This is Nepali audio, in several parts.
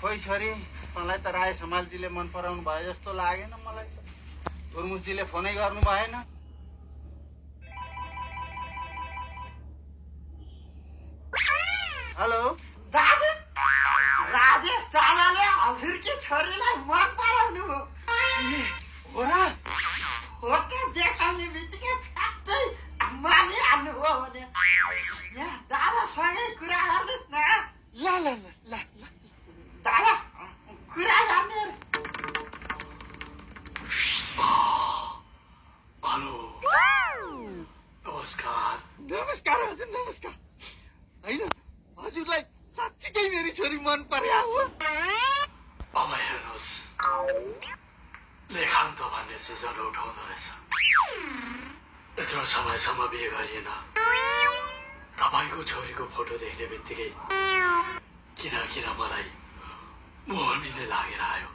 खोइ छोरी, तँलाई त राय समालजीले मन पराउनु भयो जस्तो लागेन मलाई त। गुरमुसजीले फोनै गर्नु भएन। हेलो दाजु, राजेश दादाले हजुरकी छोरीलाई मन पराउनु हो। हो र? फोटो देखाउने बित्तिकै फ्याक्कै मानिहाल्नु हो भने यहाँ दादासँगै कुरा गर्नुहोस् न। ल ल ल ल ल दादा कुरा गर्ने अरे। हेलो, नमस्कार। नमस्कार हजुर, नमस्कार। होइन, हजुरलाई साँच्चीकै मेरी छोरी मन पर्या हो। अब हेर्नुहोस्, लेखान्त भन्ने चिजहरू उठाउँदो रहेछ। यत्रो समयसम्म बिहे गरिएन, तपाईँको छोरीको फोटो देख्ने बित्तिकै किन किन मलाई मोहनी नै लागेर आयो।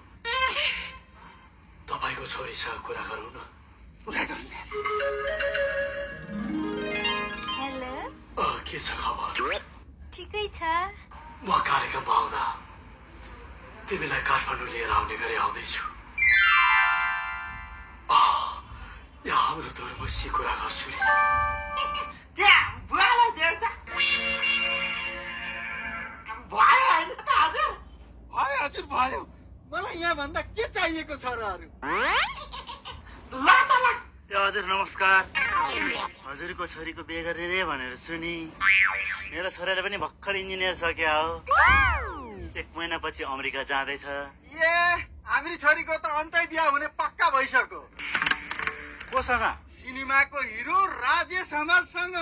तपाईँको छोरीसँग कुरा गरौँ न। कुरा गर्ने। हेलो, के छ खबर? ठिकै छ। म कार्यक्रममा आउँदा तिमीलाई काठमाडौँ लिएर आउने गरी आउँदैछु। यहाँ हाम्रो धर्मसी कुरा गर्छु नि। त्यहाँ बुवालाई देख्छ भयो होइन त हजुर? भयो हजुर, भयो। मलाई यहाँ भन्दा के चाहिएको छ र अरू? ल त ल। ए हजुर नमस्कार। हजुरको छोरीको बिहे गर्ने रे भनेर सुनि। मेरो छोराले पनि भर्खर इन्जिनियर सक्या हो। 1 महिनापछि अमेरिका जाँदैछ। ए हाम्रो छोरीको त अन्तै बिहा हुने पक्का भइसक्यो। कोसँग? सिनेमाको हिरो राजेश हमालसँग।